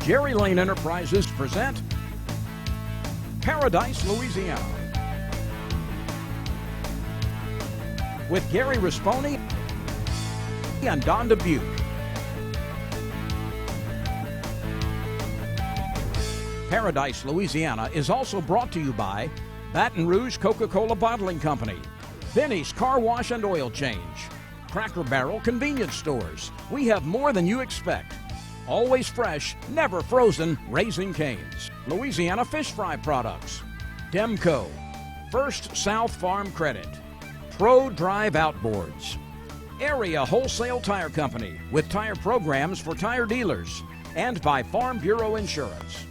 Jerry Lane Enterprises present Paradise, Louisiana, with Gary Risponi and Don Dubuque. Paradise, Louisiana is also brought to you by Baton Rouge Coca-Cola Bottling Company, Benny's Car Wash and Oil Change, Cracker Barrel Convenience Stores. We have more than you expect. Always fresh, never frozen Raising Cane's, Louisiana Fish Fry Products, Demco, First South Farm Credit, Pro Drive Outboards, Area Wholesale Tire Company with tire programs for tire dealers, and by Farm Bureau Insurance.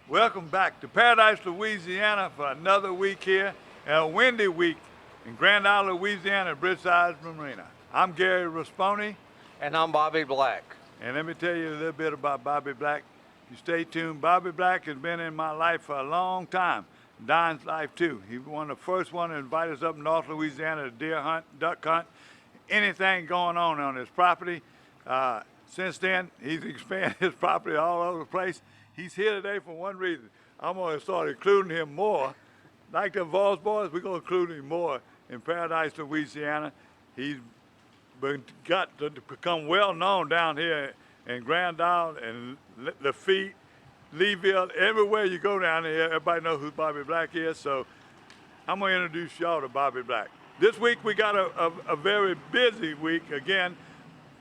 Welcome back to Paradise, Louisiana for another week here, and a windy week in Grand Isle, Louisiana at Bridgeside Marina. I'm Gary Risponi. And I'm Bobby Black. And let me tell you a little bit about Bobby Black. You stay tuned. Bobby Black has been in my life for a long time. Don's life too. He was one of the first one to invite us up North Louisiana to deer hunt, duck hunt, anything going on his property. Since then, he's expanded his property all over the place. He's here today for one reason. I'm going to start including him more. Like the Vols boys, we're going to include him more in Paradise, Louisiana. He's got to become well known down here in Grand Isle and Lafitte, Leeville. Everywhere you go down here, everybody knows who Bobby Black is. So I'm going to introduce y'all to Bobby Black. This week we got a very busy week again.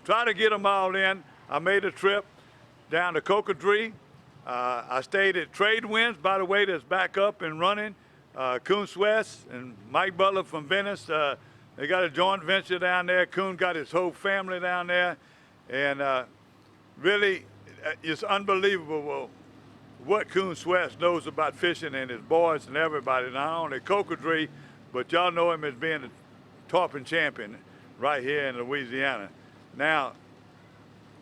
Try to get them all in. I made a trip down to Cocodrie. I stayed at Trade Winds, by the way, that's back up and running. Coon West and Mike Butler from Venice, they got a joint venture down there. Coon got his whole family down there. And really, it's unbelievable what Coon West knows about fishing and his boys and everybody, not only Cocodrie, but y'all know him as being a Tarpon champion right here in Louisiana. Now,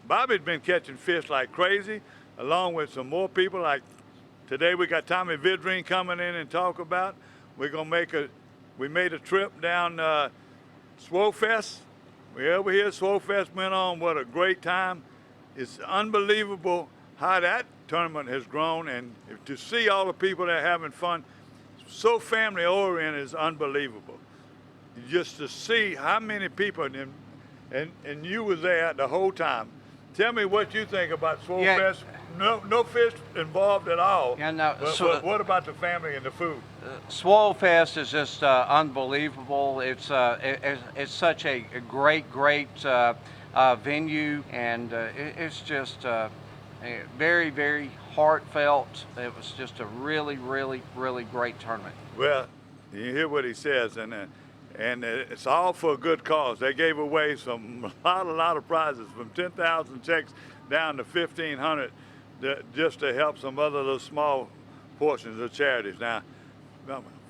Bobby's been catching fish like crazy, along with some more people. Like today we got Tommy Vidrine coming in and talk about. We made a trip down Swollfest. We over here, Swollfest went on. What a great time. It's unbelievable how that tournament has grown, and to see all the people that are having fun, so family oriented, is unbelievable. Just to see how many people, and you were there the whole time. Tell me what you think about Swollfest. No fish involved at all. Yeah, no, but what about the family and the food? Swollfest is just unbelievable. It's such a great venue, and it's just very, very heartfelt. It was just a really great tournament. Well, you hear what he says, and it's all for a good cause. They gave away a lot of prizes, from 10,000 checks down to 1,500, just to help some other little small portions of charities. Now,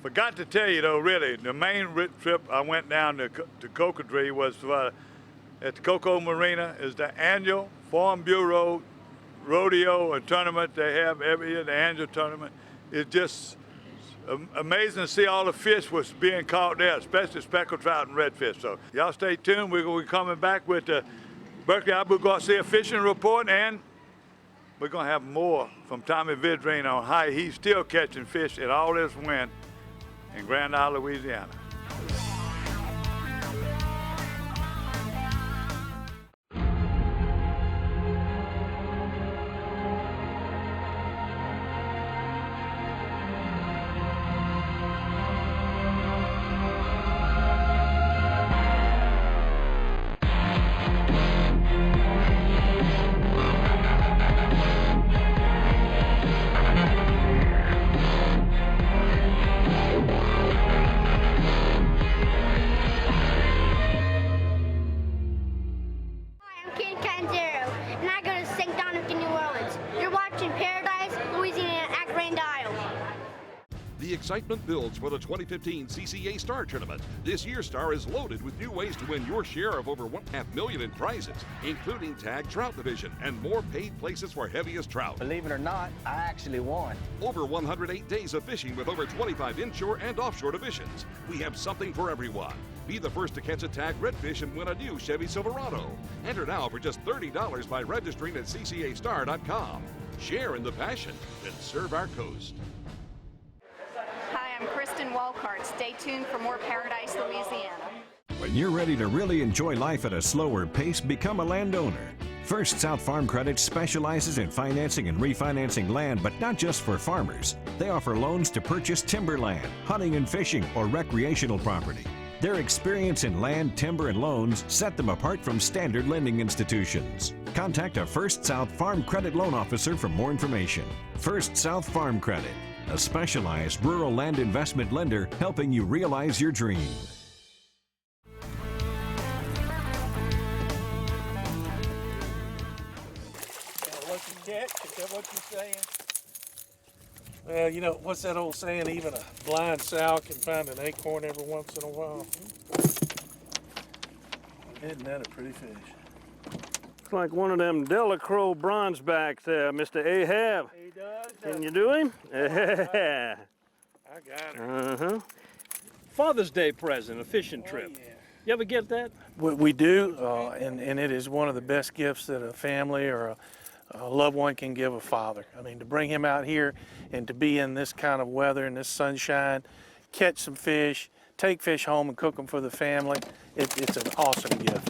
forgot to tell you though, really, the main trip I went down to Cocodrie was at the Coco Marina. Is the annual Farm Bureau rodeo and tournament they have every year. The annual tournament is just amazing to see all the fish was being caught there, especially speckled trout and redfish. So y'all stay tuned. We're going to be coming back with the Berkeley Abu Garcia fishing report, and we're going to have more from Tommy Vidrine on how he's still catching fish in all this wind in Grand Isle, Louisiana. The excitement builds for the 2015 CCA Star Tournament. This year's Star is loaded with new ways to win your share of over $1.5 million in prizes, including Tag Trout Division and more paid places for heaviest trout. Believe it or not, I actually won. Over 108 days of fishing with over 25 inshore and offshore divisions. We have something for everyone. Be the first to catch a tag redfish and win a new Chevy Silverado. Enter now for just $30 by registering at ccastar.com. Share in the passion and serve our coast. Hi, I'm Kristen Walcart. Stay tuned for more Paradise, Louisiana. When you're ready to really enjoy life at a slower pace, become a landowner. First South Farm Credit specializes in financing and refinancing land, but not just for farmers. They offer loans to purchase timberland, hunting and fishing, or recreational property. Their experience in land, timber, and loans set them apart from standard lending institutions. Contact a First South Farm Credit loan officer for more information. First South Farm Credit, a specialized rural land investment lender helping you realize your dream. What you catch? Is that what you're saying? Well, you know, what's that old saying? Even a blind sow can find an acorn every once in a while. Isn't that a pretty fish? Looks like one of them Delacroix bronzebacks there, Mr. Ahab. He does. Can you do him? I got her. Father's Day present, a fishing trip. Yeah. You ever get that? We do, and it is one of the best gifts that a family or a loved one can give a father. I mean, to bring him out here and to be in this kind of weather and this sunshine, catch some fish, take fish home and cook them for the family, it's an awesome gift.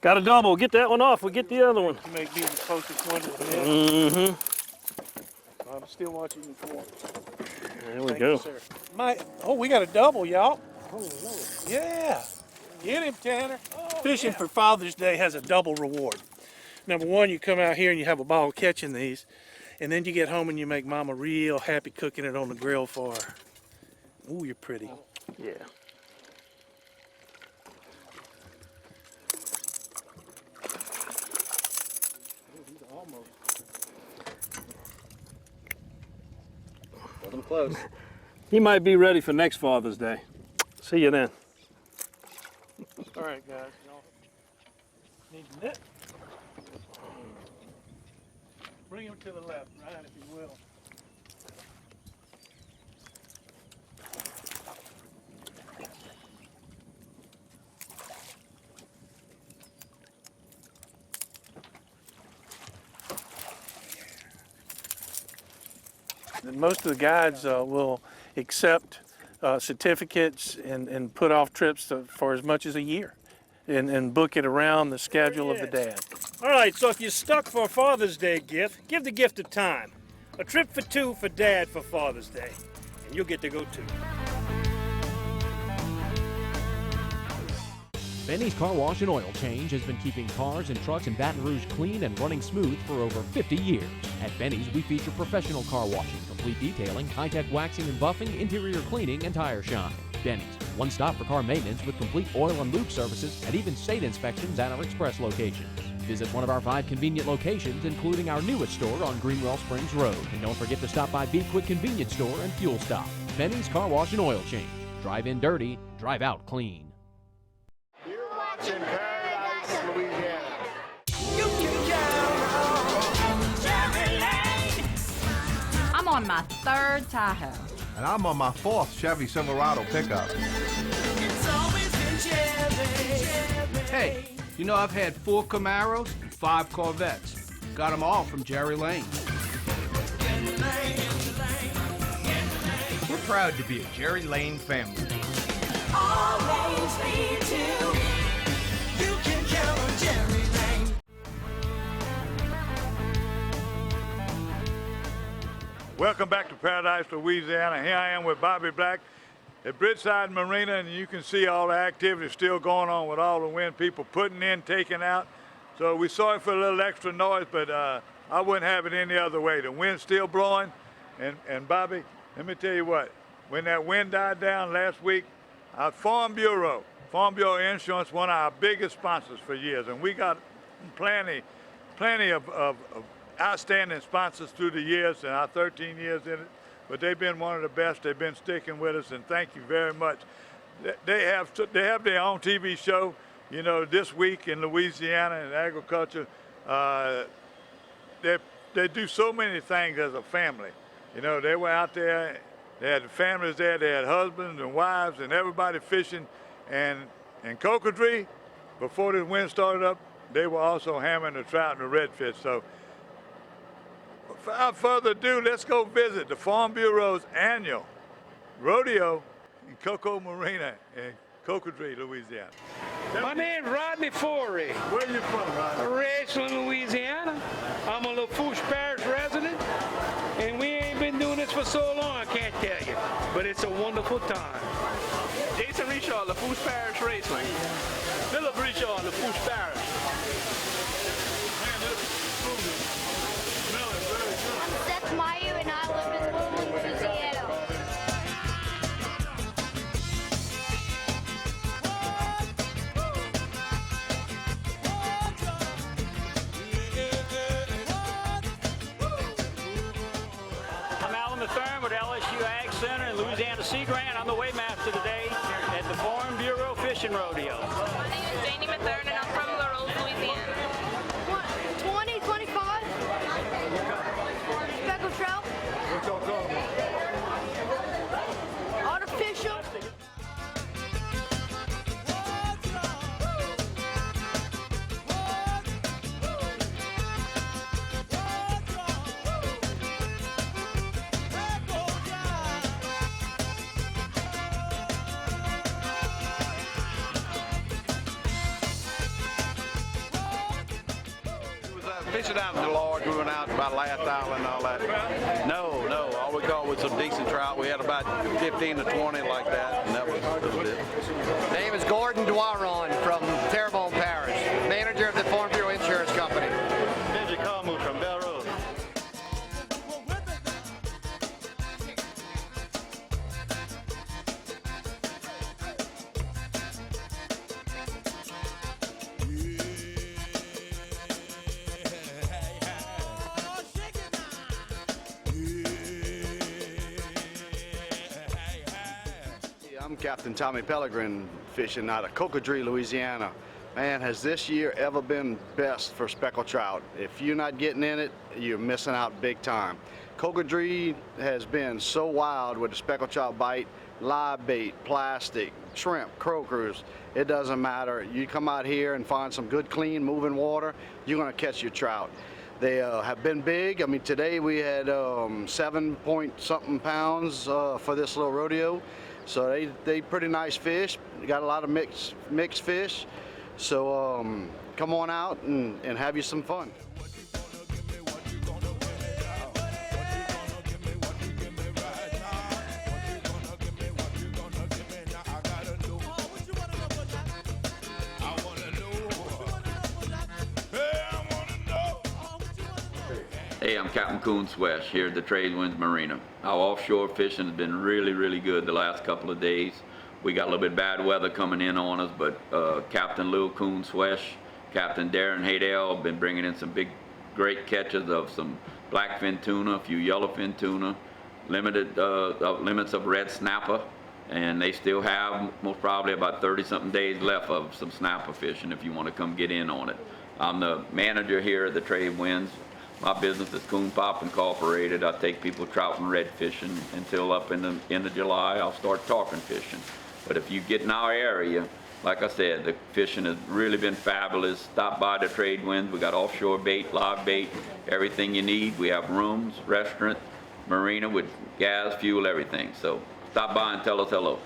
Got a double. Get that one off. We'll get the other one. You may be the closest one to the net. I'm still watching you for. There we Thank go. you, sir. We got a double, y'all. Yeah. Get him, Tanner. Fishing for Father's Day has a double reward. Number one, you come out here and you have a ball catching these, and then you get home and you make Mama real happy cooking it on the grill for her. Ooh, you're pretty. Yeah. Hold them close. He might be ready for next Father's Day. See you then. All right, guys. Y'all need a net. Bring him to the left, Ryan, if you will. Most of the guides will accept certificates and put off trips for as much as a year and book it around the schedule of the dad. All right, so if you're stuck for a Father's Day gift, give the gift of time. A trip for two for Dad for Father's Day, and you'll get to go too. Benny's Car Wash and Oil Change has been keeping cars and trucks in Baton Rouge clean and running smooth for over 50 years. At Benny's, we feature professional car washing, complete detailing, high-tech waxing and buffing, interior cleaning, and tire shine. Benny's, one stop for car maintenance with complete oil and lube services and even state inspections at our express locations. Visit one of our 5 convenient locations, including our newest store on Greenwell Springs Road. And don't forget to stop by Be Quick Convenience Store and Fuel Stop. Benny's Car Wash and Oil Change. Drive in dirty, drive out clean. In Paradise, Louisiana. You can count on Jerry Lane. I'm on my 3rd Tahoe. And I'm on my 4th Chevy Silverado pickup. It's always been Jerry. Hey, you know I've had 4 Camaros and 5 Corvettes. Got them all from Jerry Lane. We're proud to be a Jerry Lane family. Always lead to. You can count on Jerry Lane. Welcome back to Paradise, Louisiana. Here I am with Bobby Black at Bridgeside Marina, and you can see all the activity still going on with all the wind, people putting in, taking out. So we're sorry for a little extra noise, but I wouldn't have it any other way. The wind's still blowing, and Bobby, let me tell you what, when that wind died down last week, our Farm Bureau Insurance, one of our biggest sponsors for years, and we got plenty of outstanding sponsors through the years, and our 13 years in it. But they've been one of the best. They've been sticking with us, and thank you very much. They have their own TV show. You know, this week in Louisiana in agriculture, they do so many things as a family. You know, they were out there. They had the families there. They had husbands and wives and everybody fishing. And in Cocodrie, before the wind started up, they were also hammering the trout and the redfish. So without further ado, let's go visit the Farm Bureau's annual rodeo in Coco Marina in Cocodrie, Louisiana. My name's Rodney Forey. Where you from, Rodney? Richland, Louisiana. I'm a Lafourche Parish resident, and we ain't been doing this for so long, I can't tell you. But it's a wonderful time. Jason Richard, Lafourche Parish Racing. Philip Richard, Lafourche Parish. Man, this food is smelling very good. I'm Seth Meyer, and I live in Woodland, Louisiana. With LSU Ag Center and Louisiana Sea Grant. I'm the weighmaster today at the Farm Bureau Fishing Rodeo. My name is Janie Mathern and I'm from La Rose, Louisiana. 20, 25. Speckled trout. What y'all talking about? Artificial. Fishing out in Delaware, we went out by Last Island and all that. No, all we caught was some decent trout. We had about 15 to 20 like that, and that was it. Name is Gordon Dwaron from Tarpon Parish, manager of the Farm Bureau Insurance Company. Ninja Kamu from Bell Road. I'm Captain Tommy Pellegrin, fishing out of Cocodrie, Louisiana. Man, has this year ever been best for speckled trout? If you're not getting in it, you're missing out big time. Cocodrie has been so wild with the speckled trout bite, live bait, plastic, shrimp, croakers. It doesn't matter. You come out here and find some good, clean, moving water, you're gonna catch your trout. They have been big. I mean, today we had 7-point-something pounds for this little rodeo. So they pretty nice fish. Got a lot of mixed fish. So come on out and have you some fun. Hey, I'm Captain Coon Swesh here at the Tradewinds Marina. Our offshore fishing has been really good the last couple of days. We got a little bit bad weather coming in on us, but Captain Lil Coon Swesh, Captain Darren Haydell have been bringing in some great catches of some blackfin tuna, a few yellowfin tuna, limits of red snapper, and they still have most probably about 30-something days left of some snapper fishing if you want to come get in on it. I'm the manager here at the Tradewinds. My business is Coon Pop Incorporated. I take people trout and red fishing until up in the end of July. I'll start talking fishing. But if you get in our area, like I said, the fishing has really been fabulous. Stop by the Tradewinds. We got offshore bait, live bait, everything you need. We have rooms, restaurant, marina with gas, fuel, everything. So stop by and tell us hello.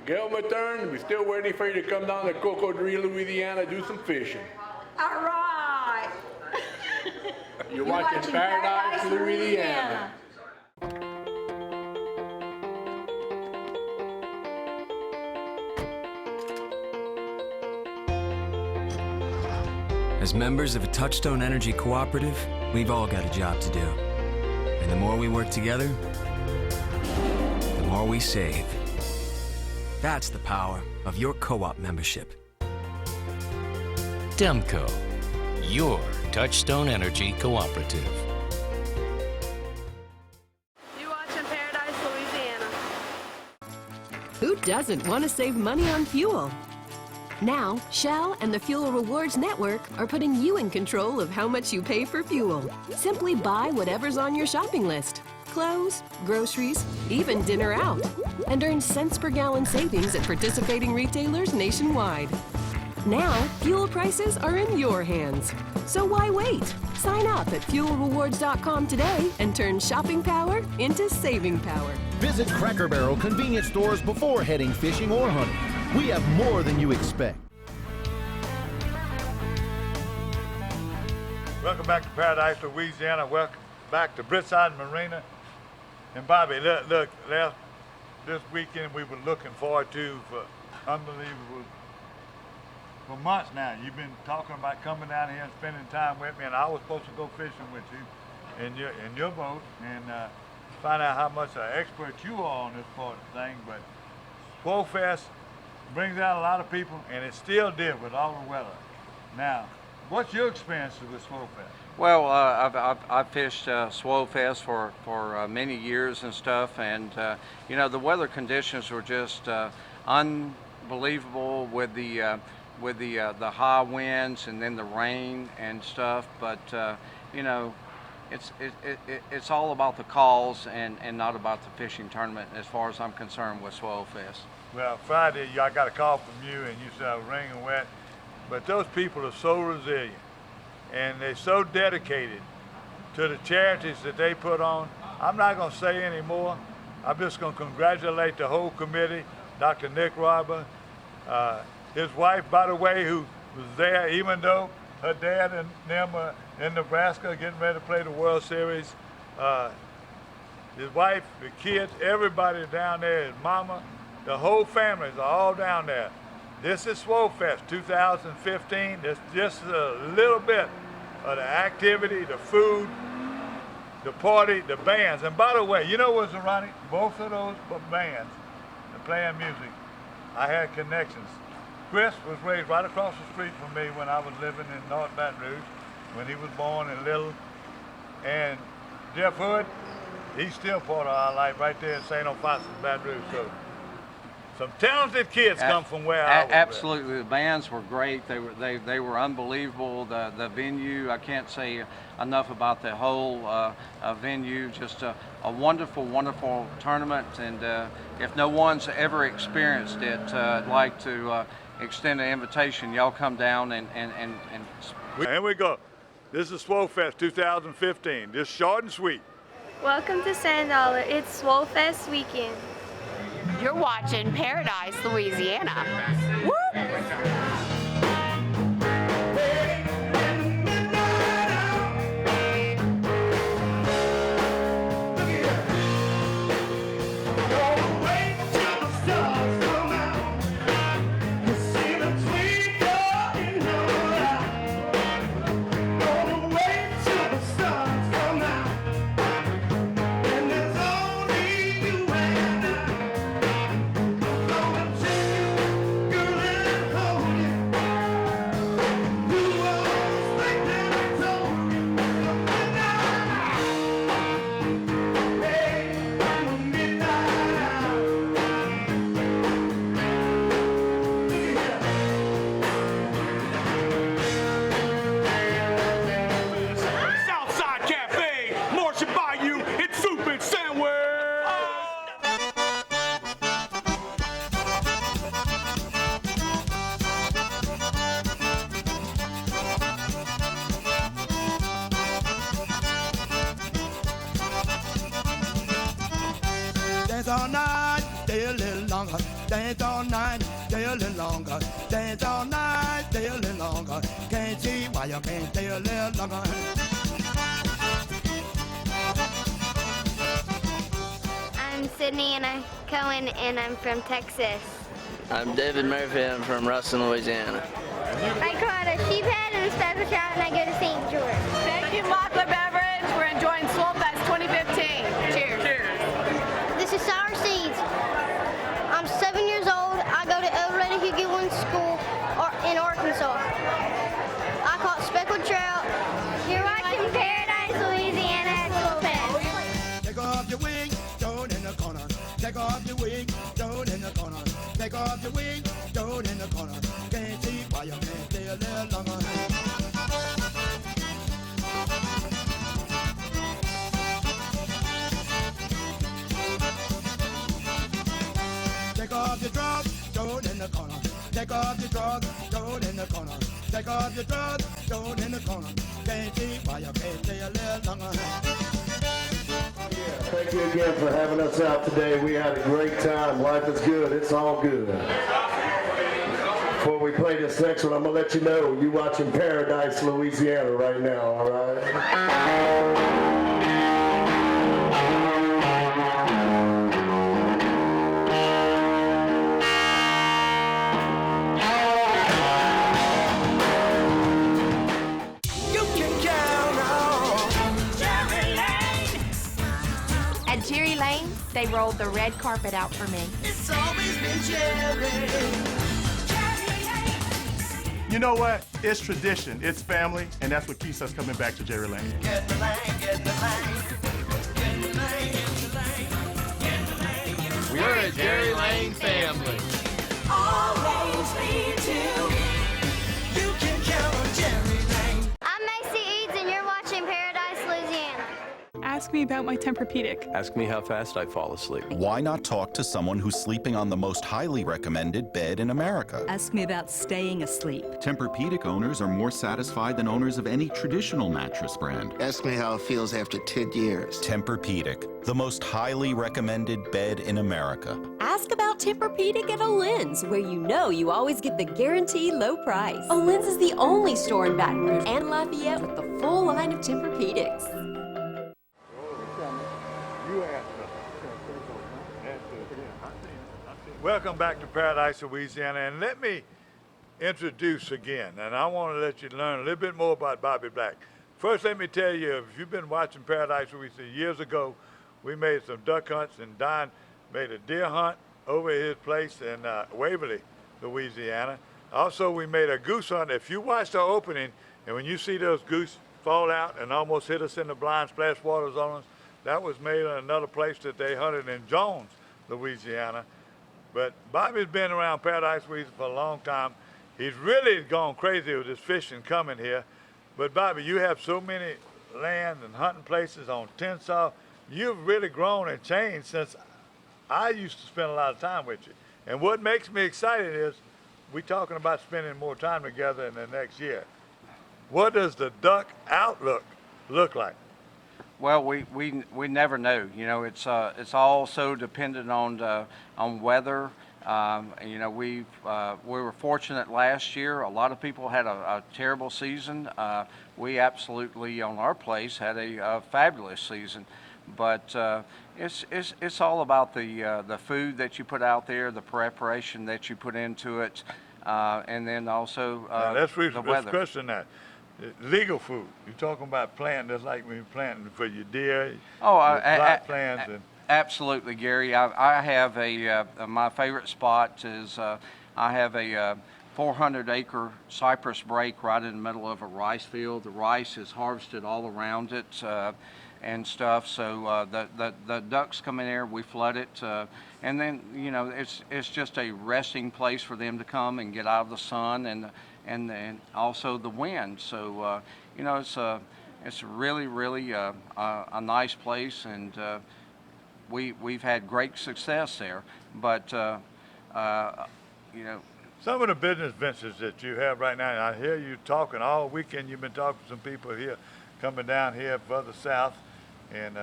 Gail Mathern, we're still waiting for you to come down to Cocodrie, Louisiana, do some fishing. All right. You're watching Paradise, Louisiana. As members of a Touchstone Energy cooperative, we've all got a job to do. And the more we work together, the more we save. That's the power of your co-op membership. Demco. your Touchstone Energy Cooperative. You watching Paradise, Louisiana. Who doesn't want to save money on fuel? Now, Shell and the Fuel Rewards Network are putting you in control of how much you pay for fuel. Simply buy whatever's on your shopping list. Clothes, groceries, even dinner out. And earn cents per gallon savings at participating retailers nationwide. Now, fuel prices are in your hands. So why wait? Sign up at fuelrewards.com today and turn shopping power into saving power. Visit Cracker Barrel convenience stores before heading fishing or hunting. We have more than you expect. Welcome back to Paradise, Louisiana. Welcome back to Britside Marina. And Bobby, look, this weekend we were looking forward to for unbelievable, for months now. You've been talking about coming down here and spending time with me, and I was supposed to go fishing with you in your boat and find out how much an expert you are on this part of the thing. But Swollfest brings out a lot of people, and it still did with all the weather. Now, what's your experience with Swollfest? Well, I've fished Swollfest for many years and stuff, and you know, the weather conditions were just unbelievable with the high winds and then the rain and stuff. But you know, it's all about the calls and not about the fishing tournament as far as I'm concerned with Swollfest. Well, Friday I got a call from you and you said I was raining wet, but those people are so resilient and they're so dedicated to the charities that they put on. I'm not going to say any more. I'm just going to congratulate the whole committee, Dr. Nick Robber, his wife, by the way, who was there even though her dad and them are in Nebraska getting ready to play the World Series. His wife, the kids, everybody down there, his mama, the whole families are all down there. This is Swollfest 2015. It's just a little bit of the activity, the food, the party, the bands. And by the way, you know what's ironic? Both of those bands are playing music. I had connections. Chris was raised right across the street from me when I was living in North Baton Rouge, when he was born in Little. And Jeff Hood, he's still part of our life right there in St. Alphonsus, Baton Rouge. So some talented kids come from where I was. Absolutely, the bands were great. They were unbelievable. The venue, I can't say enough about the whole venue. Just a wonderful, wonderful tournament. And if no one's ever experienced it, I'd like to extend an invitation. Y'all come down and. Here we go. This is Swollfest 2015. Just short and sweet. Welcome to Sand Dollar. It's Swollfest weekend. You're watching Paradise, Louisiana. Woo! Dance all night, stay a little longer. Dance all night, stay a little longer. Dance all night, stay a little longer. Can't see why you can't stay a little longer. I'm Sydney and I'm Cohen and I'm from Texas. I'm David Murphy. I'm from Ruston, Louisiana. I caught a sheephead and a speckled trout and I go to St. George. Thank you, Mockler Beverage. We're enjoying Swollfest 2015. Cheers. Cheers. This is Sour Seeds. I'm 7 years old. I go to Eldred Huguin School in Arkansas. I caught speckled trout Take off your drugs, throw it in the corner. Take off your drugs, throw it in the corner. Can't see why you can't stay a little longer. Thank you again for having us out today. We had a great time. Life is good. It's all good. Before we play this next one, I'm going to let you know you're watching Paradise, Louisiana right now, all right? At Jerry Lane, they rolled the red carpet out for me. It's always been Jerry. You know what? It's tradition, it's family, and that's what keeps us coming back to Jerry Lane. Get in the lane, get in the lane. Get in the lane, get in the lane. Get in the lane, get in the lane. We're a Jerry Lane family. All lanes lead to. You can count on Jerry Lane. I'm Macy Eads, and you're watching Paradise, Louisiana. Ask me about my Tempur-Pedic. Ask me how fast I fall asleep. Why not talk to someone who's sleeping on the most highly recommended bed in America? Ask me about staying asleep. Tempur-Pedic owners are more satisfied than owners of any traditional mattress brand. Ask me how it feels after 10 years. Tempur-Pedic, the most highly recommended bed in America. Ask about Tempur-Pedic at O'Lynn's, where you know you always get the guaranteed low price. O'Lynn's is the only store in Baton Rouge and Lafayette with the full line of Tempur-Pedics. Welcome back to Paradise, Louisiana, and let me introduce again, and I want to let you learn a little bit more about Bobby Black. First, let me tell you, if you've been watching Paradise Louisiana, years ago, we made some duck hunts, and Don made a deer hunt over at his place in Waverly, Louisiana. Also, we made a goose hunt. If you watched our opening, and when you see those goose fall out and almost hit us in the blind, splash waters on us, that was made in another place that they hunted in Jones, Louisiana. But Bobby's been around Paradise, Louisiana for a long time. He's really gone crazy with his fishing coming here. But Bobby, you have so many land and hunting places on Tensas. You've really grown and changed since I used to spend a lot of time with you. And what makes me excited is we're talking about spending more time together in the next year. What does the duck outlook look like? Well, we never know. You know, it's all so dependent on weather. You know, we were fortunate last year. A lot of people had a terrible season. We absolutely, on our place, had a fabulous season. But it's all about the food that you put out there, the preparation that you put into it, and then also let's the weather. question that. Legal food. You're talking about planting, just like when you're planting for your deer, Oh, your plot plans. And absolutely, Gary. I have my favorite spot is I have a 400-acre cypress break right in the middle of a rice field. The rice is harvested all around it and stuff. So the ducks come in there, we flood it, and then you know it's just a resting place for them to come and get out of the sun and also the wind. So you know it's really a nice place, and we've had great success there. But you know, some of the business ventures that you have right now, and I hear you talking all weekend. You've been talking to some people here, coming down here further south, and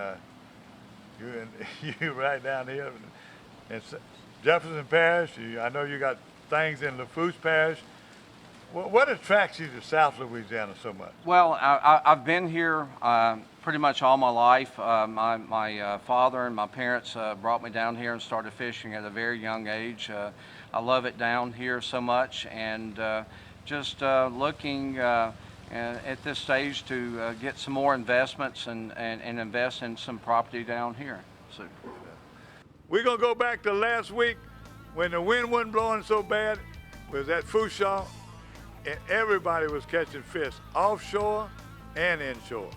you right down here in Jefferson Parish. I know you got things in LaFouche Parish. What attracts you to South Louisiana so much? Well, I've been here pretty much all my life. My father and my parents brought me down here and started fishing at a very young age. I love it down here so much, and just looking at this stage to get some more investments and invest in some property down here. So we're gonna go back to last week when the wind wasn't blowing so bad. Was at Fouchon, and everybody was catching fish, offshore and inshore.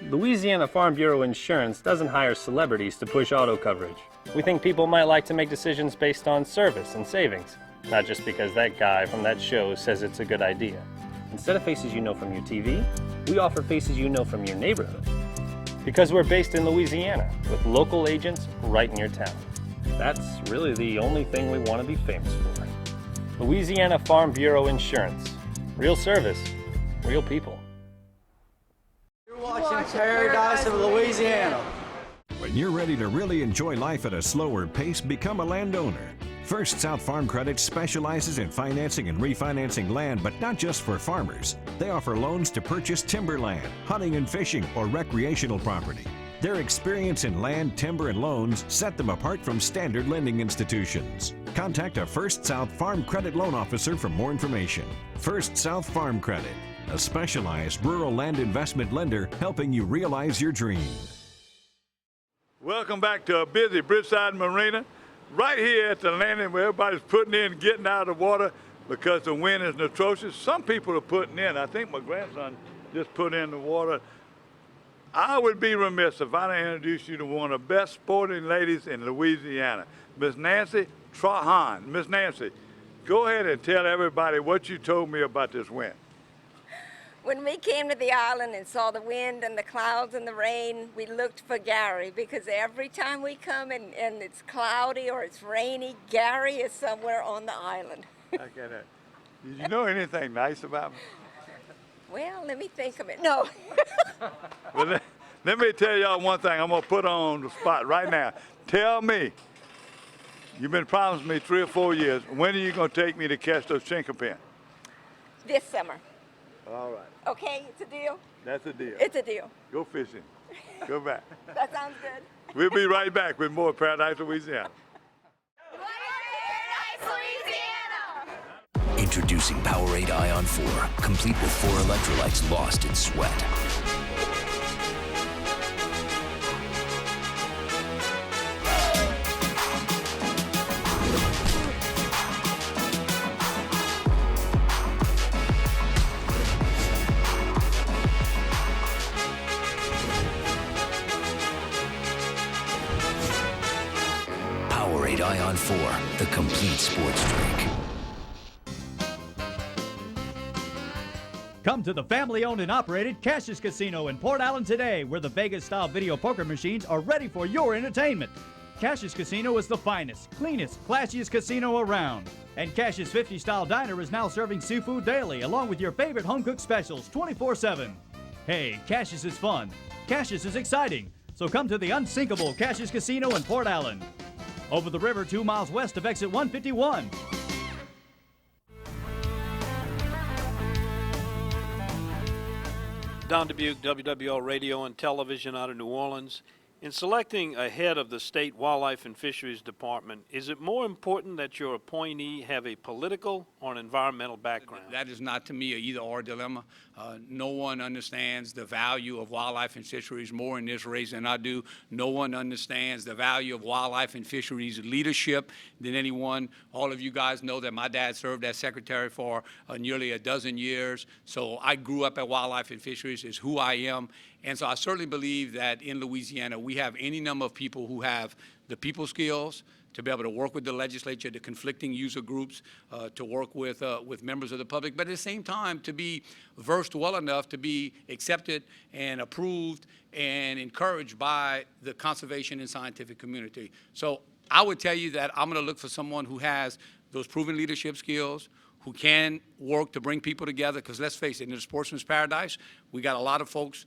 Louisiana Farm Bureau Insurance doesn't hire celebrities to push auto coverage. We think people might like to make decisions based on service and savings, not just because that guy from that show says it's a good idea. Instead of faces you know from your TV, we offer faces you know from your neighborhood. Because we're based in Louisiana, with local agents right in your town. That's really the only thing we want to be famous for. Louisiana Farm Bureau Insurance. Real service, real people. You're watching Paradise of Louisiana. When you're ready to really enjoy life at a slower pace, become a landowner. First South Farm Credit specializes in financing and refinancing land, but not just for farmers. They offer loans to purchase timberland, hunting and fishing, or recreational property. Their experience in land, timber, and loans set them apart from standard lending institutions. Contact a First South Farm Credit loan officer for more information. First South Farm Credit, a specialized rural land investment lender helping you realize your dream. Welcome back to a busy Bridgeside Marina. Right here at the landing where everybody's putting in, getting out of the water because the wind is atrocious. Some people are putting in. I think my grandson just put in the water. I would be remiss if I didn't introduce you to one of the best sporting ladies in Louisiana, Miss Nancy Trahan. Miss Nancy, go ahead and tell everybody what you told me about this wind. When we came to the island and saw the wind and the clouds and the rain, we looked for Gary, because every time we come and it's cloudy or it's rainy, Gary is somewhere on the island. I get it. Did you know anything nice about me? Well, let me think of it. No. Well, let me tell y'all one thing I'm going to put on the spot right now. Tell me, you've been promising me 3 or 4 years, when are you going to take me to catch those chinkapin? This summer. All right. Okay, it's a deal? That's a deal. It's a deal. Go fishing. Go back. That sounds good. We'll be right back with more Paradise, Louisiana. Introducing Powerade Ion 4, complete with 4 electrolytes lost in sweat. Powerade Ion 4, the complete sports drink. Come to the family-owned and operated Cassius Casino in Port Allen today, where the Vegas-style video poker machines are ready for your entertainment. Cassius Casino is the finest, cleanest, classiest casino around. And Cassius 50-style diner is now serving seafood daily, along with your favorite home-cooked specials 24/7. Hey, Cassius is fun. Cassius is exciting. So come to the unsinkable Cassius Casino in Port Allen. Over the river 2 miles west of exit 151. Don Dubuque, WWL Radio and Television out of New Orleans. In selecting a head of the State Wildlife and Fisheries Department, is it more important that your appointee have a political or an environmental background? That is not, to me, an either-or dilemma. No one understands the value of wildlife and fisheries more in this race than I do. No one understands the value of wildlife and fisheries leadership than anyone. All of you guys know that my dad served as secretary for nearly a dozen years. So I grew up at wildlife and fisheries. It's who I am. And so I certainly believe that in Louisiana, we have any number of people who have the people skills to be able to work with the legislature, the conflicting user groups, to work with members of the public, but at the same time to be versed well enough to be accepted and approved and encouraged by the conservation and scientific community. So I would tell you that I'm going to look for someone who has those proven leadership skills, who can work to bring people together, because let's face it, in the sportsman's paradise, we got a lot of folks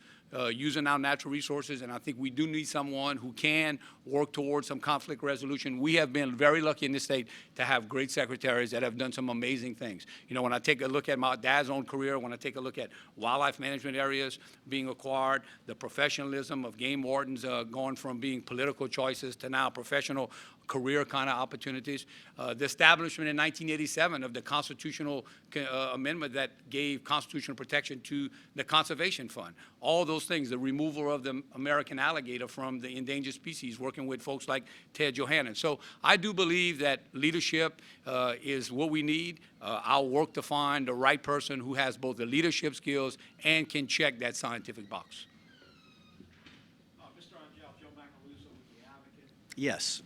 using our natural resources, and I think we do need someone who can work towards some conflict resolution. We have been very lucky in this state to have great secretaries that have done some amazing things. You know, when I take a look at my dad's own career, when I take a look at wildlife management areas being acquired, the professionalism of game wardens going from being political choices to now professional career kind of opportunities, the establishment in 1987 of the constitutional amendment that gave constitutional protection to the Conservation Fund. All those things, the removal of the American alligator from the endangered species, working with folks like Ted Johannan. So I do believe that leadership is what we need. I'll work to find the right person who has both the leadership skills and can check that scientific box. Mr. Angel, Joe Macaluso with the Advocate. Yes.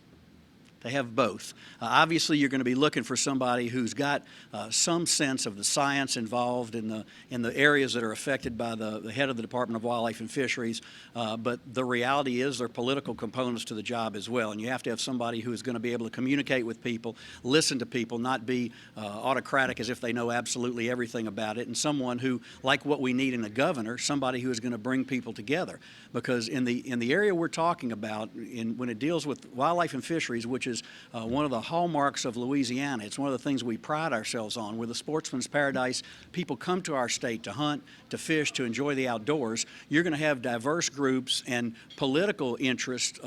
to have both. Obviously, you're going to be looking for somebody who's got some sense of the science involved in the areas that are affected by the head of the Department of Wildlife and Fisheries, but the reality is there are political components to the job as well, and you have to have somebody who is going to be able to communicate with people, listen to people, not be autocratic as if they know absolutely everything about it, and someone who, like what we need in a governor, somebody who is going to bring people together. Because in the area we're talking about, when it deals with wildlife and fisheries, which is one of the hallmarks of Louisiana, it's one of the things we pride ourselves on. We're the sportsman's paradise. People come to our state to hunt, to fish, to enjoy the outdoors. You're going to have diverse groups and political interests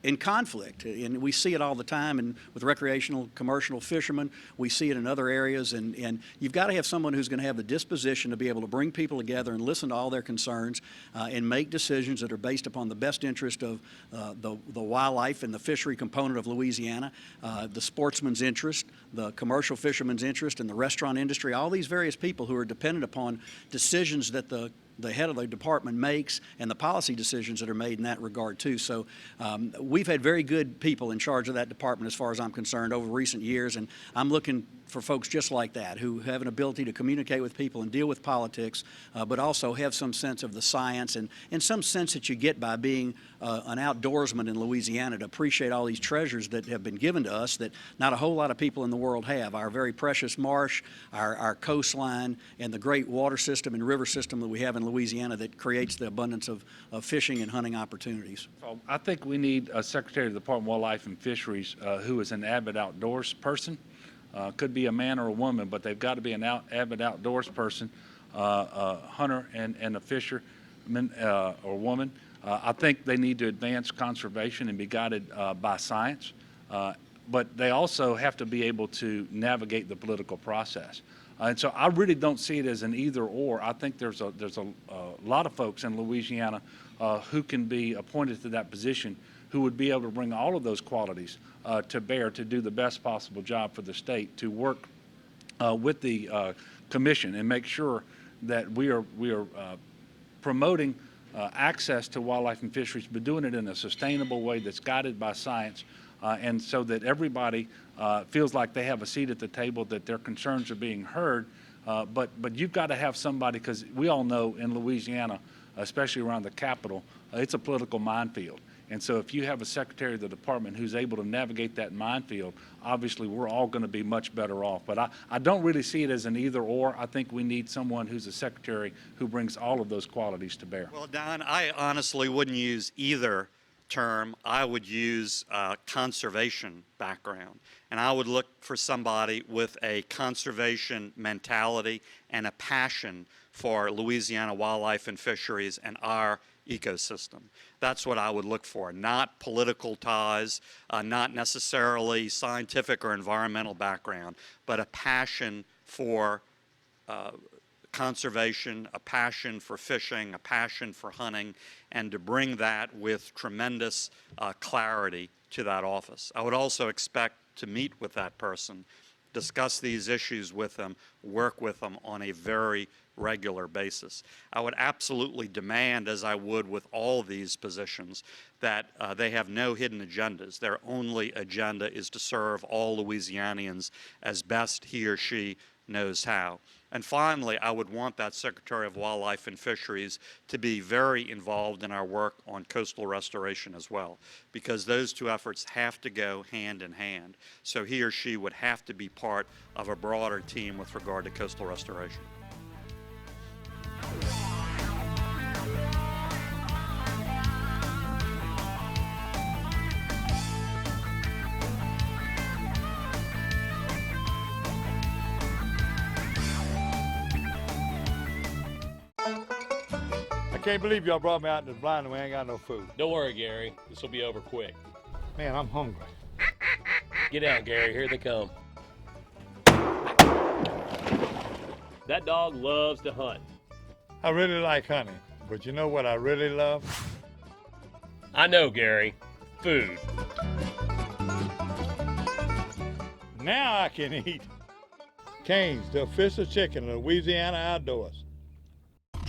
in conflict, and we see it all the time. And with recreational, commercial fishermen, we see it in other areas. And you've got to have someone who's going to have the disposition to be able to bring people together and listen to all their concerns and make decisions that are based upon the best interest of the wildlife and the fishery component of Louisiana, the sportsman's interest, the commercial fisherman's interest, and the restaurant industry, all these various people who are dependent upon decisions that the head of the department makes and the policy decisions that are made in that regard too. So we've had very good people in charge of that department as far as I'm concerned over recent years, and I'm looking for folks just like that who have an ability to communicate with people and deal with politics, but also have some sense of the science and some sense that you get by being an outdoorsman in Louisiana, to appreciate all these treasures that have been given to us that not a whole lot of people in the world have. Our very precious marsh, our coastline, and the great water system and river system that we have in Louisiana that creates the abundance of fishing and hunting opportunities. I think we need a Secretary of the Department of Wildlife and Fisheries who is an avid outdoors person. Could be a man or a woman, but they've got to be an avid outdoors person, a hunter and a fisherman or woman. I think they need to advance conservation and be guided by science, but they also have to be able to navigate the political process. And so I really don't see it as an either or. I think there's a lot of folks in Louisiana who can be appointed to that position, who would be able to bring all of those qualities to bear to do the best possible job for the state, to work with the commission and make sure that we are promoting access to wildlife and fisheries, but doing it in a sustainable way that's guided by science, and so that everybody feels like they have a seat at the table, that their concerns are being heard. But you've got to have somebody, because we all know in Louisiana, especially around the Capitol, it's a political minefield. And so if you have a secretary of the department who's able to navigate that minefield, obviously we're all going to be much better off. But I don't really see it as an either or. I think we need someone who's a secretary who brings all of those qualities to bear. Well, Don, I honestly wouldn't use either term. I would use conservation background. And I would look for somebody with a conservation mentality and a passion for Louisiana wildlife and fisheries and our ecosystem. That's what I would look for, not political ties, not necessarily scientific or environmental background, but a passion for conservation, a passion for fishing, a passion for hunting, and to bring that with tremendous clarity to that office. I would also expect to meet with that person, discuss these issues with them, work with them on a very regular basis. I would absolutely demand, as I would with all these positions, that they have no hidden agendas. Their only agenda is to serve all Louisianians as best he or she knows how. And finally, I would want that Secretary of Wildlife and Fisheries to be very involved in our work on coastal restoration as well, because those two efforts have to go hand in hand. So he or she would have to be part of a broader team with regard to coastal restoration. I can't believe y'all brought me out in the blind and we ain't got no food. Don't worry, Gary. This will be over quick. Man, I'm hungry. Get out, Gary. Here they come. That dog loves to hunt. I really like hunting, but you know what I really love? I know, Gary. Food. Now I can eat. Cane's, the official chicken of Louisiana outdoors.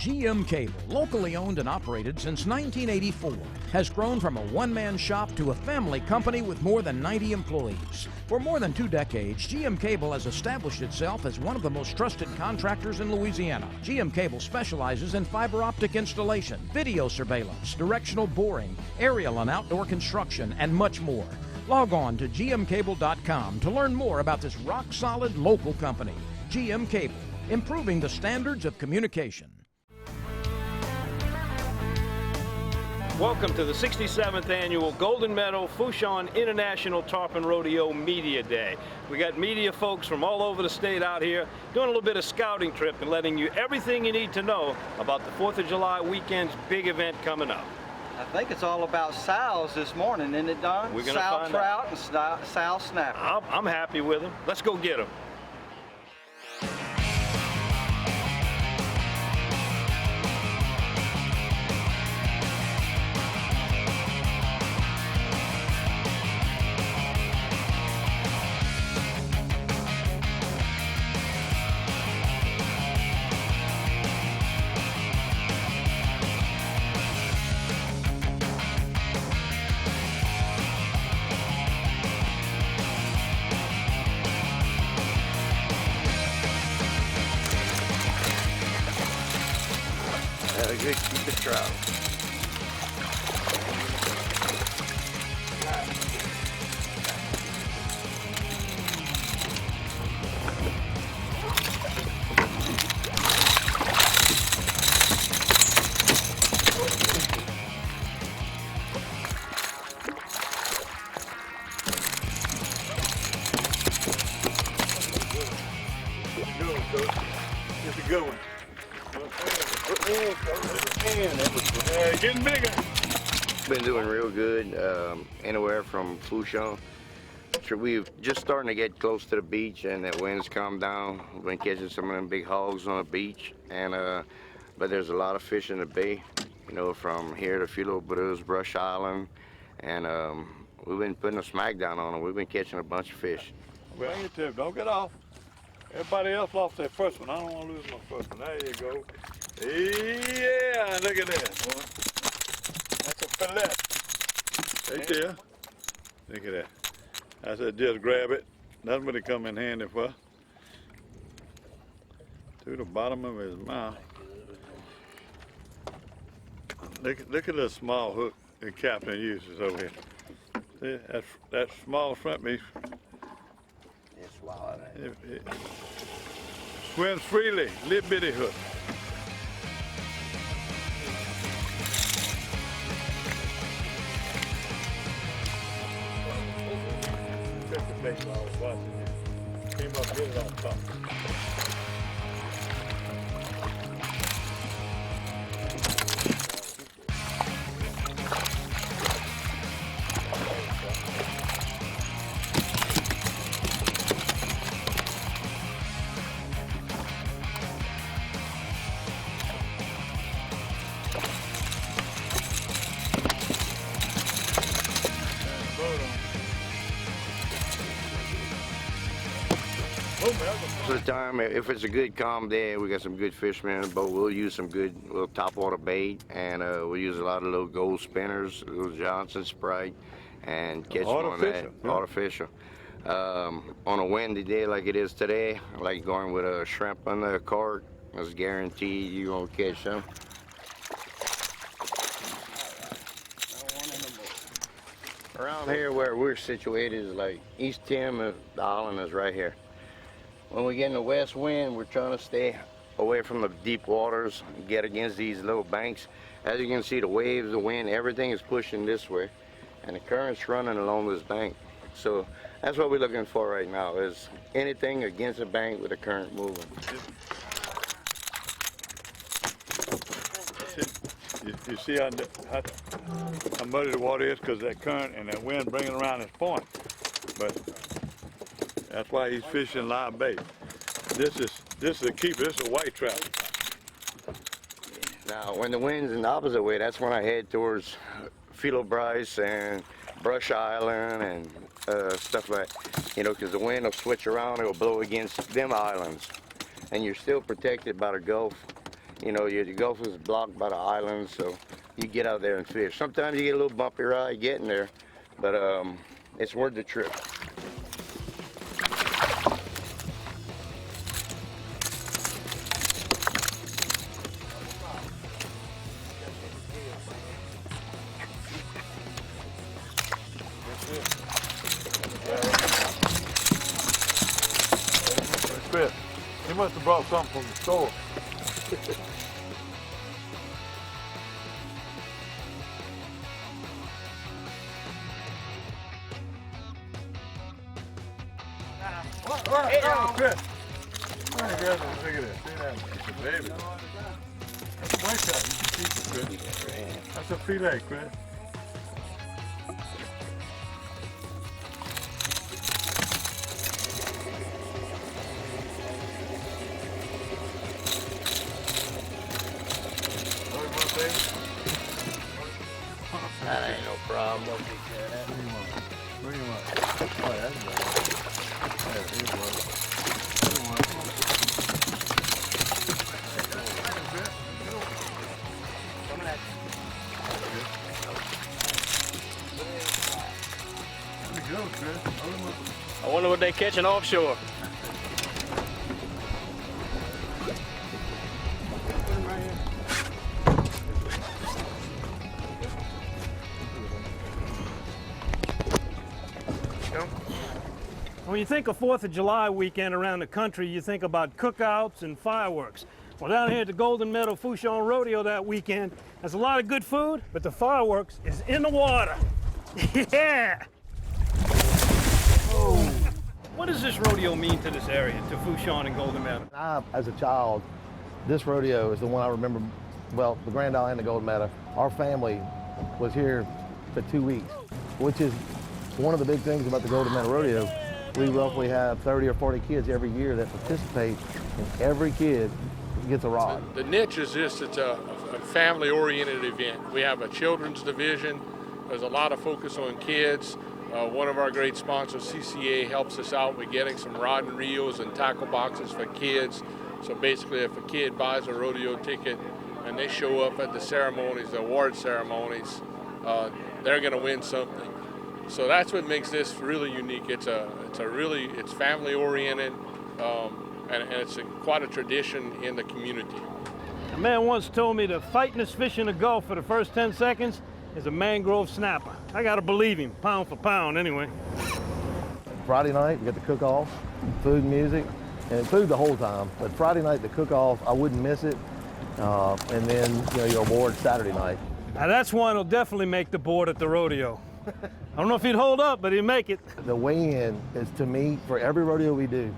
GM Cable, locally owned and operated since 1984, has grown from a one-man shop to a family company with more than 90 employees. For more than 2 decades, GM Cable has established itself as one of the most trusted contractors in Louisiana. GM Cable specializes in fiber optic installation, video surveillance, directional boring, aerial and outdoor construction, and much more. Log on to gmcable.com to learn more about this rock-solid local company. GM Cable, improving the standards of communication. Welcome to the 67th annual Golden Meadow Fouchon International Tarpon Rodeo Media Day. We got media folks from all over the state out here doing a little bit of scouting trip and letting you everything you need to know about the 4th of July weekend's big event coming up. I think it's all about sows this morning, isn't it, Don? We're gonna sow find trout and sow snapper. I'm happy with them. Let's go get them. Good, keep it trout. It's a good one. Getting bigger. Been doing real good, anywhere from Fouchon. So we're just starting to get close to the beach, and the winds calm down. We've been catching some of them big hogs on the beach, and but there's a lot of fish in the bay, you know, from here to Philo Bruce, Brush Island, and we've been putting a smack down on them. We've been catching a bunch of fish. Well, I get to it. Don't get off. Everybody else lost their first one. I don't want to lose my first one. There you go. Yeah, look at that. That's a fillet. Right there. Look at that. I said just grab it. That's what it come in handy for. To the bottom of his mouth. Look at the small hook the captain uses over here. See, that small front piece. It swims freely, little bitty hook. Check the bait while I was watching it. Came up, get it on top. For the time, if it's a good calm day, we got some good fishermen in the boat, we'll use some good little topwater bait, and we'll use a lot of little gold spinners, little Johnson Sprite, and catch them on that. Artificial. On a windy day like it is today, I like going with a shrimp on the cart. It's guaranteed you're going to catch them. Around here where we're situated is like East Tim, the island is right here. When we get in the west wind, we're trying to stay away from the deep waters and get against these little banks. As you can see, the waves, the wind, everything is pushing this way, and the current's running along this bank. So that's what we're looking for right now, is anything against the bank with the current moving. You see how muddy the water is because that current and that wind bringing around this point. But that's why he's fishing live bait. This is a keeper. This is a white trout. Now, when the wind's in the opposite way, that's when I head towards Philo Bryce and Brush Island and stuff like that. You know, because the wind will switch around, it will blow against them islands. And you're still protected by the Gulf. You know, your Gulf is blocked by the islands, so you get out there and fish. Sometimes you get a little bumpy ride getting there, but it's worth the trip. Chris, he must have brought something from the store. Hey, Chris. Look at that. See that? It's a baby. That's a white shot. You can keep it, Chris. That's a filet, Chris. That ain't no problem. Bring him up. Oh, that's nice. There he was. I wonder what they catching offshore. When you think of 4th of July weekend around the country, you think about cookouts and fireworks. Well, down here at the Golden Meadow Fouchon Rodeo that weekend, there's a lot of good food, but the fireworks is in the water. Yeah! Oh. What does this rodeo mean to this area, to Fouchon and Golden Meadow? As a child, this rodeo is the one I remember, well, the Grand Isle and the Golden Meadow. Our family was here for 2 weeks, which is one of the big things about the Golden Meadow Rodeo. We roughly have 30 or 40 kids every year that participate, and every kid gets a rod. The niche is this, it's a family-oriented event. We have a children's division. There's a lot of focus on kids. One of our great sponsors, CCA, helps us out with getting some rod and reels and tackle boxes for kids. So basically, if a kid buys a rodeo ticket and they show up at the ceremonies, the award ceremonies, they're going to win something. So that's what makes this really unique. It's family oriented, and it's quite a tradition in the community. A man once told me the fightingest fish in the Gulf for the first 10 seconds is a mangrove snapper. I gotta believe him, pound for pound anyway. Friday night, we got the cook-off, food and music, and food the whole time. But Friday night, the cook-off, I wouldn't miss it. And then, your award Saturday night. Now that's one that'll definitely make the board at the rodeo. I don't know if he'd hold up, but he'd make it. The weigh-in is, to me, for every rodeo we do,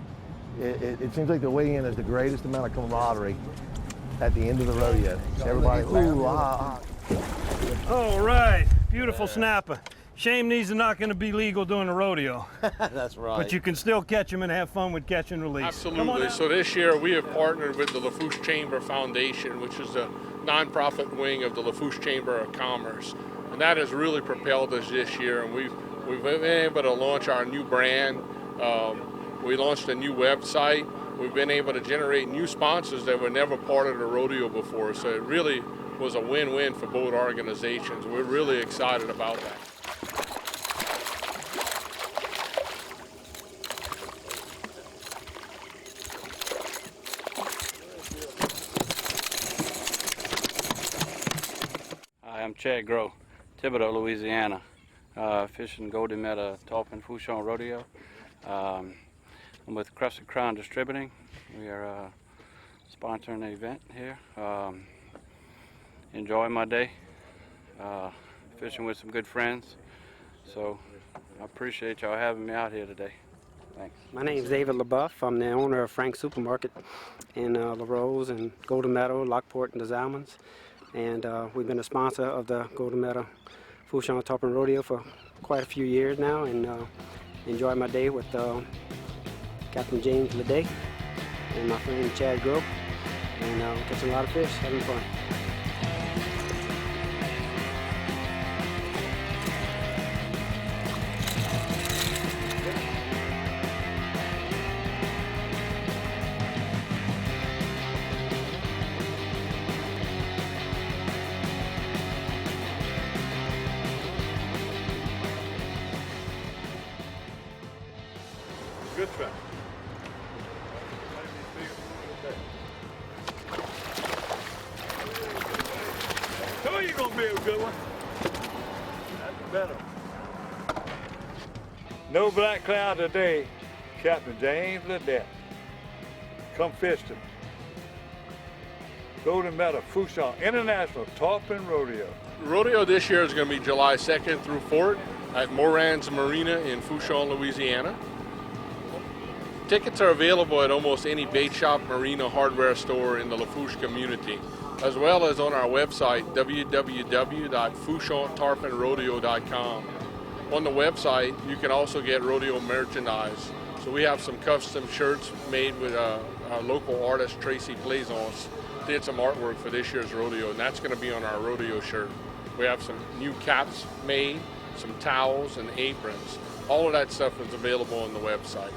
it seems like the weigh-in is the greatest amount of camaraderie at the end of the rodeo. Everybody, ooh, ah, ah. All right, beautiful snapper. Shame these are not going to be legal during the rodeo. That's right. But you can still catch them and have fun with catch and release. Absolutely. So this year we have partnered with the Lafourche Chamber Foundation, which is a nonprofit wing of the Lafourche Chamber of Commerce. And that has really propelled us this year, and we've been able to launch our new brand. We launched a new website. We've been able to generate new sponsors that were never part of the rodeo before. So it really was a win-win for both organizations. We're really excited about that. Hi, I'm Chad Groh, Thibodaux, Louisiana, fishing Golden Meadow Tarpon Fouchon Rodeo. I'm with Crescent Crown Distributing. We are sponsoring the event here. Enjoying my day, fishing with some good friends. So I appreciate y'all having me out here today. Thanks. My name is David LaBeouf. I'm the owner of Frank's Supermarket in LaRose and Golden Meadow, Lockport, and the Zalmans. And we've been a sponsor of the Golden Meadow Fouchon Tarpon Rodeo for quite a few years now, and enjoy my day with Captain James Leday and my friend Chad Groh, and catching a lot of fish, having fun. Good try. Told you gonna be a good one. That's better. No black cloud today, Captain James Ledette. Come fishing. Golden medal, Fourchon International Tarpon Rodeo. Rodeo this year is going to be July 2nd through 4th at Moran's Marina in Fourchon, Louisiana. Tickets are available at almost any bait shop, marina, hardware store in the Lafourche community, as well as on our website, www.fourchontarponrodeo.com. On the website, you can also get rodeo merchandise. So we have some custom shirts made with our local artist, Tracy Plaisance. Did some artwork for this year's rodeo, and that's going to be on our rodeo shirt. We have some new caps made, some towels and aprons. All of that stuff is available on the website.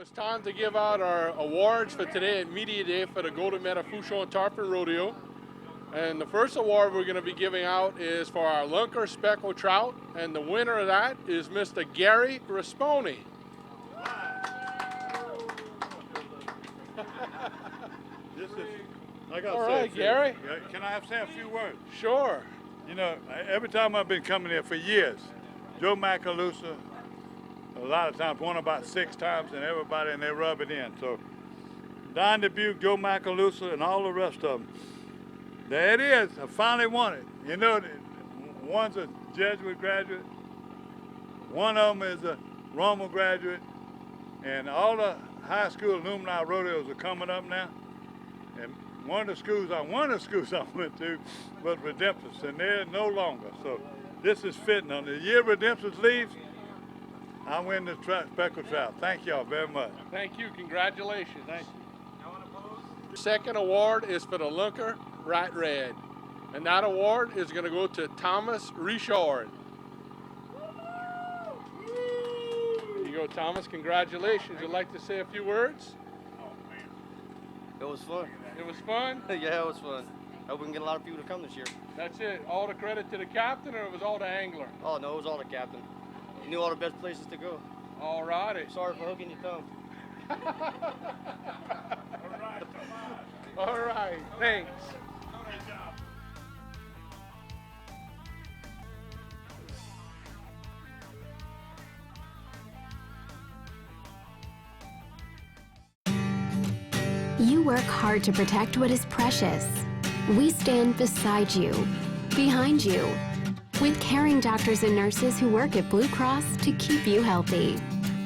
It's time to give out our awards for today at Media Day for the Golden Medal Fourchon Tarpon Rodeo. And the first award we're going to be giving out is for our lunker speckled trout, and the winner of that is Mr. Gary Risponi. This is, I got All right, Gary. Can I say a few words? Sure. You know, every time I've been coming here for years, Joe Macalusa, a lot of times, won about 6 times, and everybody, and they rub it in. So, Don Dubuque, Joe Macalusa, and all the rest of them. There it is. I finally won it. You know, one's a Jesuit graduate, one of them is a Rommel graduate, and all the high school alumni rodeos are coming up now. And one of the schools I went to was Redemptus, and they're no longer. So, this is fitting. On the year Redemptus leaves, I win the speckled trout. Thank y'all very much. Thank you. Congratulations. Thank you. Second award is for the lunker right red, and that award is going to go to Thomas Richard. Here you go, Thomas. Congratulations. You'd like to say a few words? It was fun. It was fun? Yeah, it was fun. I hope we can get a lot of people to come this year. That's it. All the credit to the captain, or it was all the angler? Oh, no, it was all the captain. He knew all the best places to go. All righty. Sorry for hooking your thumb. All right. Thanks. You work hard to protect what is precious. We stand beside you, behind you, with caring doctors and nurses who work at Blue Cross to keep you healthy.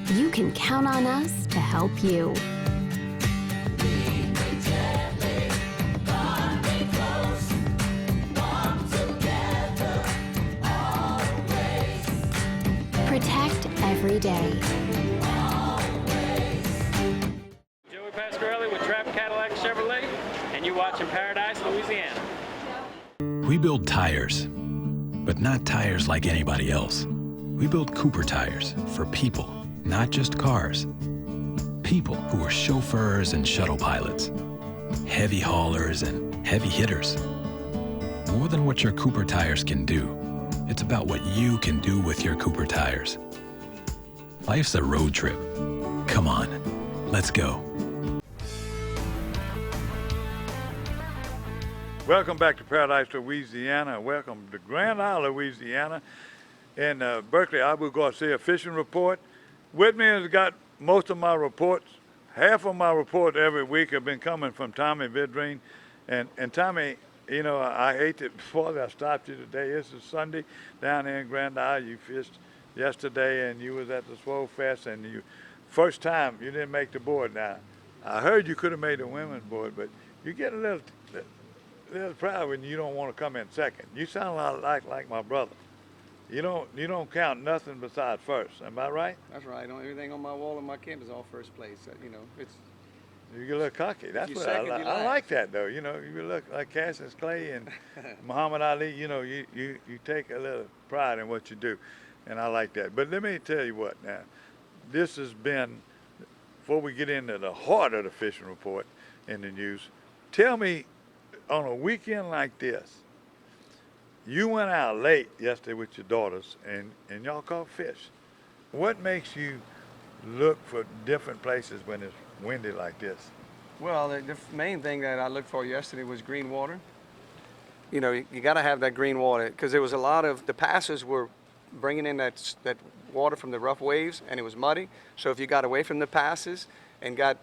You can count on us to help you. Protect every day. Joey Pasquarelli with Trap Cadillac Chevrolet, and you're watching Paradise, Louisiana. We build tires, but not tires like anybody else. We build Cooper tires for people, not just cars. People who are chauffeurs and shuttle pilots, heavy haulers and heavy hitters. More than what your Cooper tires can do, it's about what you can do with your Cooper tires. Life's a road trip. Come on, let's go. Welcome back to Paradise, Louisiana. Welcome to Grand Isle, Louisiana. In Berkeley, Abu Garcia Fishing Report. With me has got most of my reports. Half of my reports every week have been coming from Tommy Vidrine. And Tommy, you know, I hate that before I stopped you today. This is Sunday down here in Grand Isle. You fished yesterday and you was at the Swollfest, and you first time you didn't make the board. Now, I heard you could have made the women's board, but you get a little proud when you don't want to come in second. You sound a lot like my brother. You don't count nothing besides first. Am I right? That's right. Everything on my wall in my camp is all first place. You know, it's. You get a little cocky. That's You what second, you I last. like that though. You know, you look like Cassius Clay and Muhammad Ali. You know, you take a little pride in what you do, and I like that. But let me tell you what now. This has been, before we get into the heart of the fishing report in the news, tell me, on a weekend like this, you went out late yesterday with your daughters and y'all caught fish. What makes you look for different places when it's windy like this? Well, the main thing that I looked for yesterday was green water. You know, you got to have that green water because there was a lot of, the passes were bringing in that water from the rough waves and it was muddy. So if you got away from the passes and got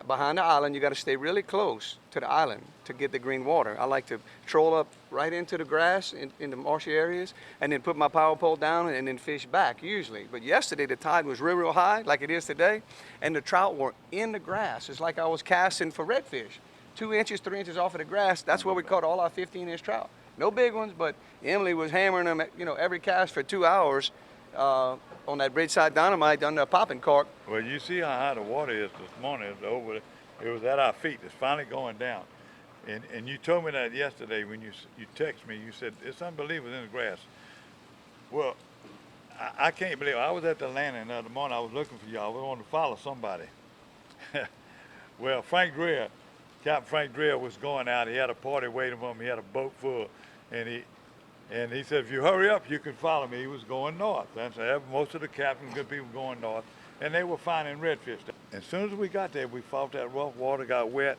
behind the island, you got to stay really close to the island to get the green water. I like to troll up right into the grass in the marshy areas and then put my power pole down and then fish back usually. But yesterday the tide was real high like it is today and the trout were in the grass. It's like I was casting for redfish. 2 inches, 3 inches off of the grass. That's where we caught all our 15-inch trout. No big ones, but Emily was hammering them, you know, every cast for 2 hours on that Bridgeside Dynamite under a popping cork. Well, you see how high the water is this morning. It was at our feet. It's finally going down. And you told me that yesterday when you texted me. You said, it's unbelievable in the grass. Well, I can't believe it. I was at the landing the other morning. I was looking for y'all. I wanted to follow somebody. Well, Captain Frank Dreher was going out. He had a party waiting for him. He had a boat full. And he said, if you hurry up, you can follow me. He was going north. That's most of the captains, good people going north. And they were finding redfish. As soon as we got there, we fought that rough water, got wet.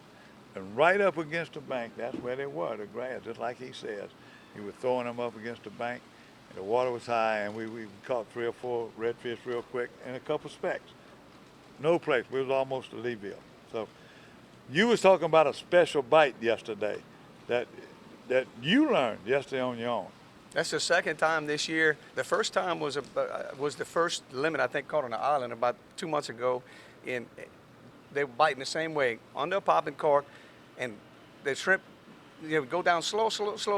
And right up against the bank, that's where they were, the grass, just like he says. He was throwing them up against the bank. And the water was high, and we caught 3 or 4 redfish real quick and a couple specks. No place. We was almost to Leeville. So you was talking about a special bite yesterday that you learned yesterday on your own. That's the second time this year. The first time was the first limit I think caught on the island about 2 months ago. And they were biting the same way under a popping cork, and the shrimp, you know, go down slow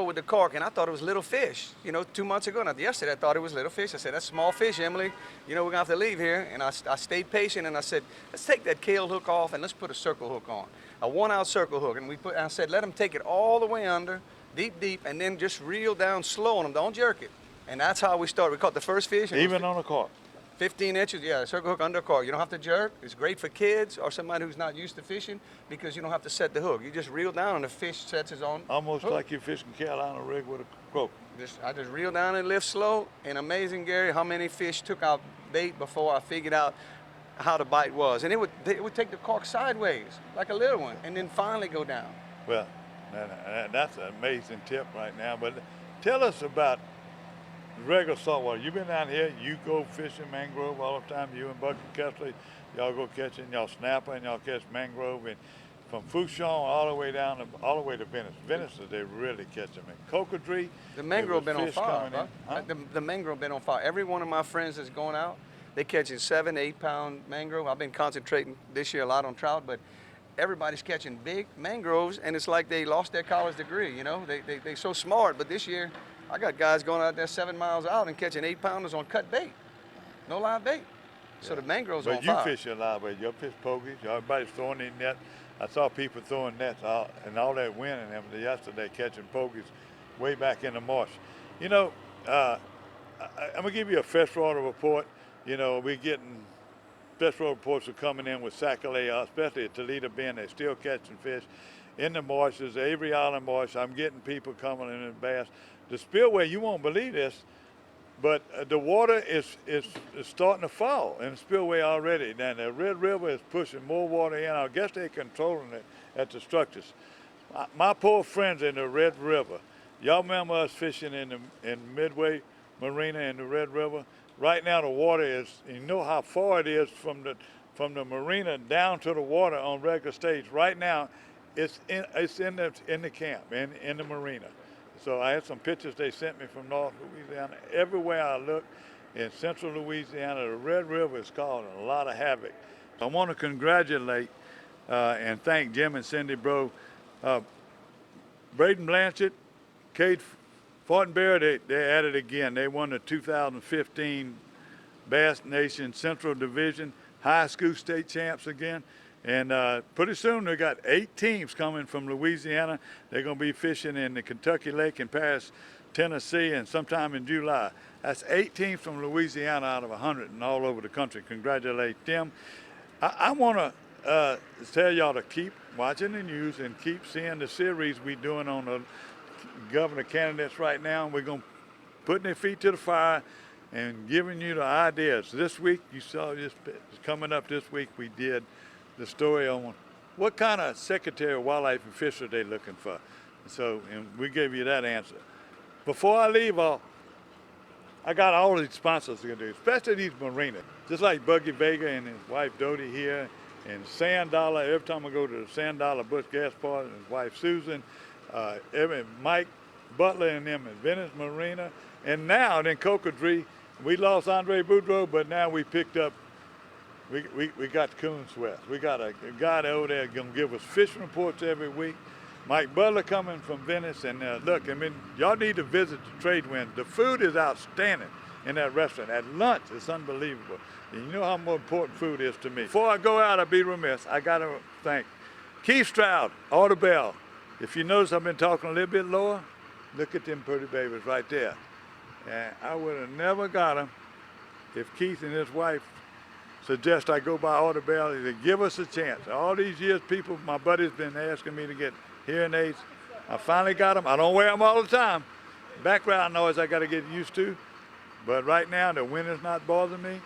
with the cork. And I thought it was little fish. You know, 2 months ago, not yesterday, I thought it was little fish. I said, that's small fish, Emily. You know, we're gonna have to leave here. And I stayed patient, and I said, let's take that kale hook off and let's put a circle hook on, a 1-ounce circle hook. And I said, let them take it all the way under. Deep, and then just reel down slow on them. Don't jerk it. And that's how we started. We caught the first fish. Even on a cork? 15 inches, yeah, circle hook under a cork. You don't have to jerk. It's great for kids or somebody who's not used to fishing because you don't have to set the hook. You just reel down and the fish sets his own Almost hook. like you're fishing Carolina rig with a croak. I just reel down and lift slow. And amazing, Gary, how many fish took out bait before I figured out how the bite was. And it would take the cork sideways, like a little one, and then finally go down. Well, that's an amazing tip right now. But tell us about regular saltwater. You've been down here. You go fishing mangrove all the time. You and Bucky Kessler, y'all go catching y'all snapper and y'all catch mangrove. And from Fouchon all the way down all the way to Venice. Venice, they really catch them. And Cocodrie, the mangrove been on fire. The mangrove been on fire. Every one of my friends that's going out, they catching 7 to 8 pound mangrove. I've been concentrating this year a lot on trout, but everybody's catching big mangroves, and it's like they lost their college degree, you know? They're so smart, but this year, I got guys going out there 7 miles out and catching 8-pounders on cut bait. No live bait. Yeah. So the mangroves on fire. But you fish a live bait. You fish pogies. Everybody's throwing in net. I saw people throwing nets out, and all that wind and everything yesterday catching pogies way back in the marsh. You know, I'm going to give you a freshwater report. You know, we're getting freshwater reports are coming in with Sac-a-lait, especially at Toledo Bend. They're still catching fish in the marshes, Avery Island marsh. I'm getting people coming in bass. The spillway, you won't believe this, but the water is starting to fall in the spillway already. Now the Red River is pushing more water in. I guess they're controlling it at the structures. My poor friends in the Red River, y'all remember us fishing in Midway Marina in the Red River? Right now the water is, you know how far it is from the marina down to the water on regular stage. Right now, it's in the camp, in the marina. So I had some pictures they sent me from North Louisiana. Everywhere I look in central Louisiana, the Red River is causing a lot of havoc. I want to congratulate and thank Jim and Cindy Bro, Braden Blanchett, Kate Fortenberry, they at it again. They won the 2015 Bass Nation Central Division High School State Champs again. And pretty soon they got 8 teams coming from Louisiana. They're going to be fishing in the Kentucky Lake in Paris, Tennessee, and sometime in July. That's 8 teams from Louisiana out of 100 and all over the country. Congratulate them. I want to tell y'all to keep watching the news and keep seeing the series we're doing on the governor candidates right now. We're going to put their feet to the fire and giving you the ideas. This week, you saw this coming up this week, we did the story on what kind of Secretary of Wildlife and Fish are they looking for. So, and we gave you that answer. Before I leave, I got all these sponsors to do, especially these Marina. Just like Buggy Vega and his wife Dodie here, and Sand Dollar. Every time I go to the Sand Dollar Bush Gas Park, and his wife Susan, Mike Butler and them at Venice Marina, and now in Cocodrie, we lost Andre Boudreaux, but now we picked up. We got Coons West. We got a guy over there gonna give us fishing reports every week. Mike Butler coming from Venice, and look, I mean, y'all need to visit the Trade Wind. The food is outstanding in that restaurant. At lunch, it's unbelievable. And you know how more important food is to me. Before I go out, I'll be remiss. I gotta thank Keith Stroud, Audubell. If you notice, I've been talking a little bit lower. Look at them pretty babies right there. And I would have never got them if Keith and his wife suggest I go by Audubell to give us a chance. All these years, my buddies been asking me to get hearing aids. I finally got them. I don't wear them all the time. Background noise I got to get used to. But right now, the wind is not bothering me,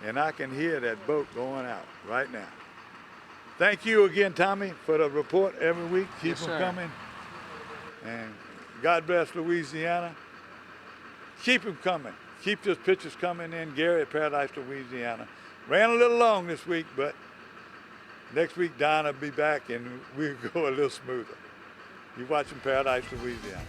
and I can hear that boat going out right now. Thank you again, Tommy, for the report every week. Keep them coming. And God bless Louisiana. Keep them coming. Keep those pictures coming in. Gary at Paradise, Louisiana. Ran a little long this week, but next week Don will be back and we'll go a little smoother. You're watching Paradise, Louisiana.